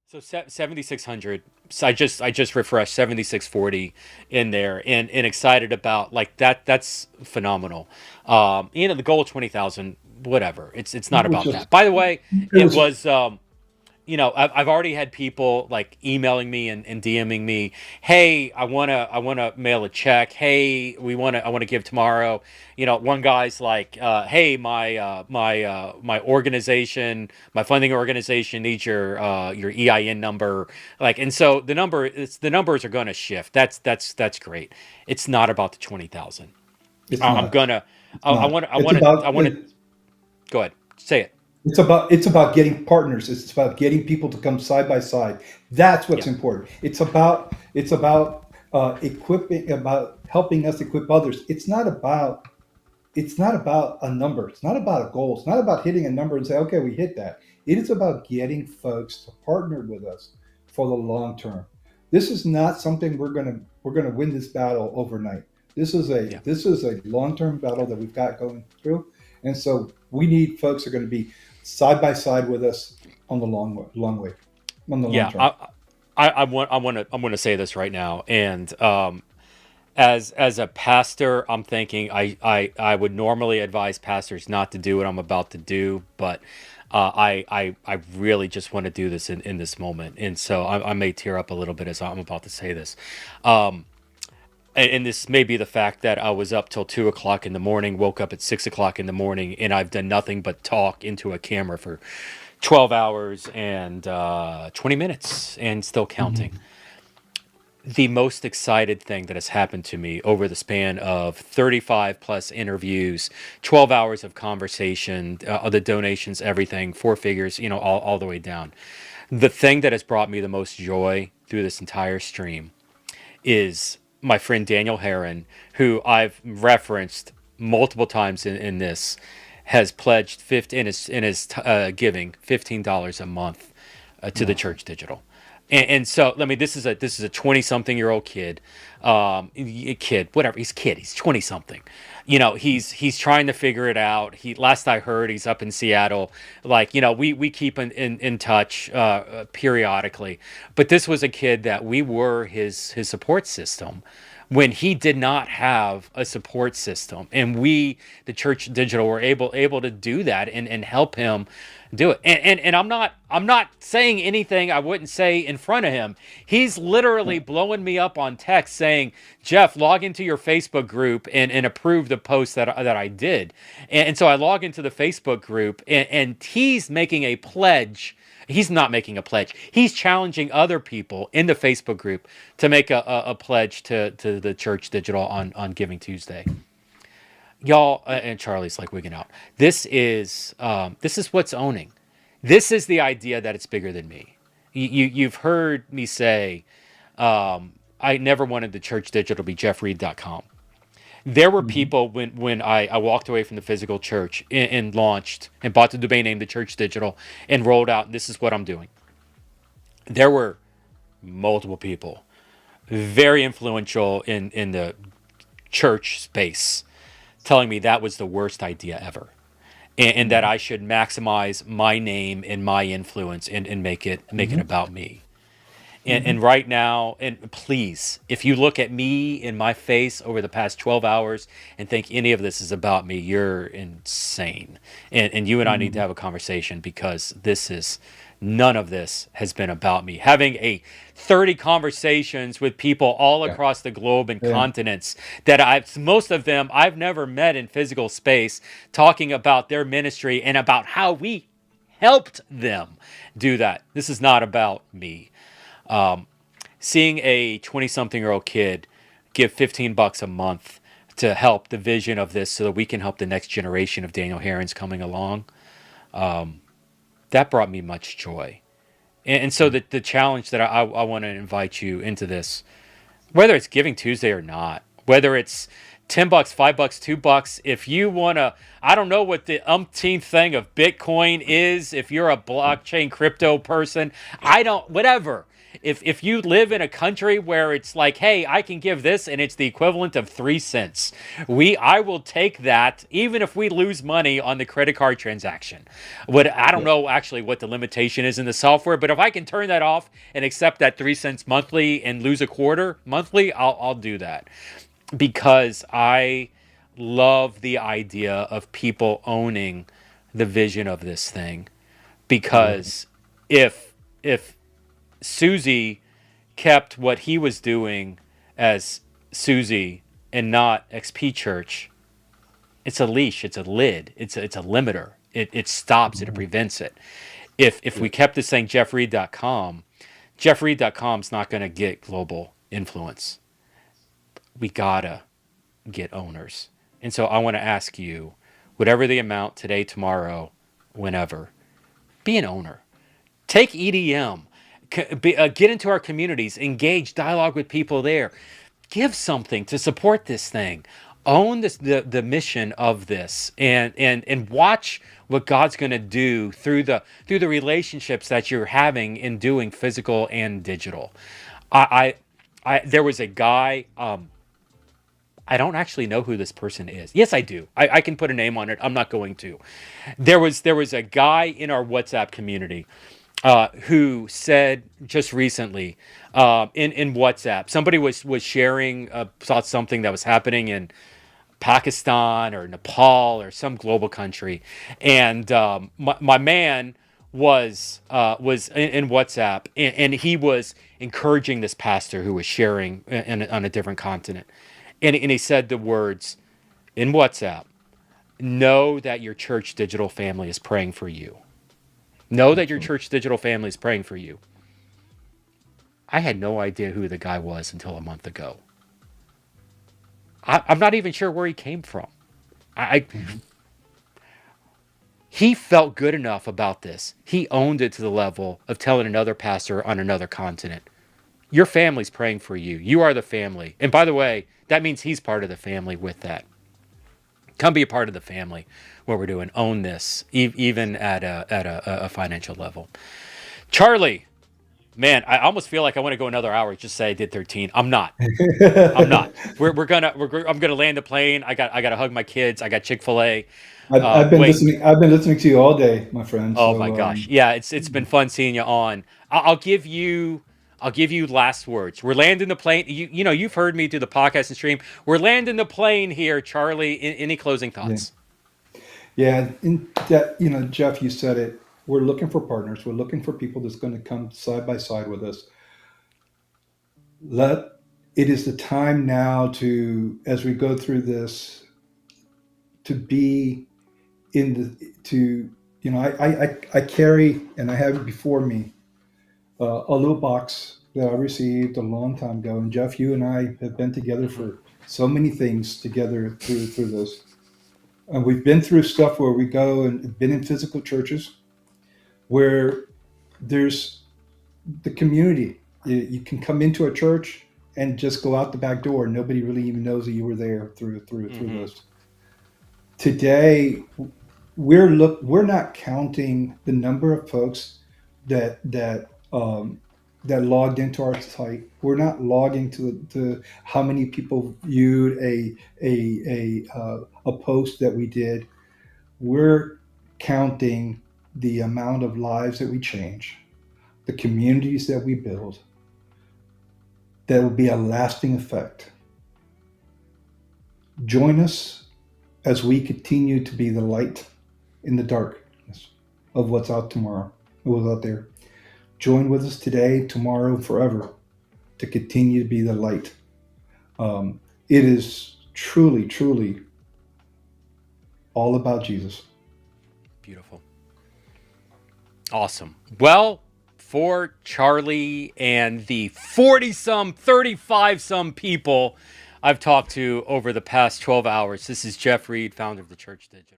So 7,600. So I just refreshed 7,640 in there, and excited about like that. That's phenomenal. The goal of 20,000, whatever. It's not which about is that. By the way, it it was was I've already had people like emailing me and DMing me, hey, I wanna mail a check. Hey, I wanna give tomorrow. One guy's like, hey, my organization, my funding organization needs your EIN number. Like, and so the numbers are gonna shift. That's great. It's not about the 20,000. it's I'm not. gonna It's not. I wanna go ahead, say it. It's about getting partners. It's about getting people to come side by side. That's Yeah, what's important. It's about equipping, about helping us equip others. It's not about a number. It's not about a goal. It's not about hitting a number and say, okay, we hit that. It is about getting folks to partner with us for the long term. This is not something we're gonna win this battle overnight. This is a yeah. this is a long term battle that we've got going through, and so we need folks who are going to be side by side with us on the long way, on the long Yeah, term. I want to say this right now, and as a pastor, I'm thinking I would normally advise pastors not to do what I'm about to do, but I really just want to do this in this moment, and so I may tear up a little bit as I'm about to say this. Um, and this may be the fact that I was up till 2 o'clock in the morning, woke up at 6 o'clock in the morning, and I've done nothing but talk into a camera for 12 hours and 20 minutes and still counting. Mhm. The most excited thing that has happened to me over the span of 35 plus interviews, 12 hours of conversation, the donations, everything, four figures, all the way down. The thing that has brought me the most joy through this entire stream is my friend Daniel Herron, who I've referenced multiple times in this, has pledged 50 in his giving $15 a month to the Awesome. church digital. And so, I mean, this is a 20-something-year-old kid, kid, whatever. He's a kid. He's 20-something. He's trying to figure it out. Last I heard, he's up in Seattle. Like, we keep in touch periodically. But this was a kid that we were his support system when he did not have a support system, and we, the church digital, were able to do that and help him do it. And I'm not saying anything I wouldn't say in front of him. He's literally blowing me up on text saying, Jeff, log into your Facebook group and approve the post that I did. And so I log into the Facebook group, and he's making a pledge. He's not making a pledge. He's challenging other people in the Facebook group to make a pledge to the church digital on Giving Tuesday. Y'all, and Charlie's like wigging out. This is what's owning. This is the idea that it's bigger than me. You've heard me say, I never wanted the church digital to be jeffreed.com. There were Mhm. people when I walked away from the physical church and launched and bought the domain name the church digital and rolled out, this is what I'm doing. There were multiple people very influential in the church space telling me that was the worst idea ever, and that Mhm. I should maximize my name and my influence and make it Mhm. about me. And Mhm. right now, and please, if you look at me in my face over the past 12 hours and think any of this is about me, you're insane. And you and I need to Mhm. have a conversation, because none of this has been about me. Having a 30 conversations with people all Yeah. across the globe and Yeah. continents that most of them I've never met in physical space, talking about their ministry and about how we helped them do that. This is not about me. Seeing a 20-something-year-old kid give $15 a month to help the vision of this so that we can help the next generation of Daniel Herons coming along, that brought me much joy. And so the challenge that I want to invite you into this, whether it's Giving Tuesday or not, whether it's $10, $5, $2. If you want to, I don't know what the umpteenth thing of Bitcoin is. If you're a blockchain crypto person, I don't, whatever. If you live in a country where it's like, hey, I can give this and it's the equivalent of 3 cents, I will take that even if we lose money on the credit card transaction. I don't Yeah. know actually what the limitation is in the software, but if I can turn that off and accept that 3 cents monthly and lose a quarter monthly, I'll do that, because I love the idea of people owning the vision of this thing. I love it. Because if Susie kept what he was doing as Susie and not XP Church, it's a leash, it's a lid, it's a limiter. It stops it, it Mhm. prevents it. If Yeah. we kept this saying jeffreed.com, jeffreed.com's not going to get global influence. We gotta get owners. And so I want to ask you, whatever the amount today, tomorrow, whenever, be an owner. Take EDM, get into our communities, engage, dialogue with people there. Give something to support this thing. Own this, the mission of this, and watch what God's going to do through the relationships that you're having in doing physical and digital. There was a guy. I don't actually know who this person is. Yes, I do. I can put a name on it. I'm not going to. There was a guy in our WhatsApp community who said just recently in WhatsApp, somebody was sharing about something that was happening in Pakistan or Nepal or some global country, and my man was in WhatsApp, and he was encouraging this pastor who was sharing on a different continent, and he said the words in WhatsApp: "Know that your church digital family is praying for you. Know that your Absolutely. church digital family is praying for you." I had no idea who the guy was until a month ago. I'm not even sure where he came from. I Mhm. He felt good enough about this. He owned it to the level of telling another pastor on another continent, "Your family's praying for you. You are the family." And by the way, that means he's part of the family with that. Come be a part of the family. What we're doing, own this, even at a financial level. Charlie, man, I almost feel like I want to go another hour. Just say I did 13. I'm not. I'm not. I'm gonna land the plane. I got to hug my kids. I got Chick-fil-A. I've been Wait. listening. I've been listening to you all day, my friend. Oh my So gosh. Yeah, it's been fun seeing you on. I'll give you last words. We're landing the plane. You've heard me do the podcast and stream. We're landing the plane here, Charlie. Any closing yeah, thoughts? yeah. In that, Jeff, you said it. We're looking for partners. We're looking for people that's going to come side by side with us. Let It is the time now to, as we go through this, to be in the to I carry, and I have before me a little box that I received a long time ago. And Jeff, you and I have been together Hmm. for so many things together through this. And we've been through stuff where we go and been in physical churches where there's the community. You can come into a church and just go out the back door. Nobody really even knows that you were there through Hmm. this. Today, we're not counting the number of folks that logged into our site. We're not logging to how many people viewed a post that we did. We're counting the amount of lives that we change, the communities that we build, that will be a lasting effect. Join us as we continue to be the light in the darkness of what's out tomorrow, what's out there. Join with us today, tomorrow, forever to continue to be the light. It is truly, truly all about Jesus. Beautiful. Awesome. Well, for Charlie and the 40 some, 35 some people I've talked to over the past 12 hours, this is Jeff Reed, founder of the Church Digital.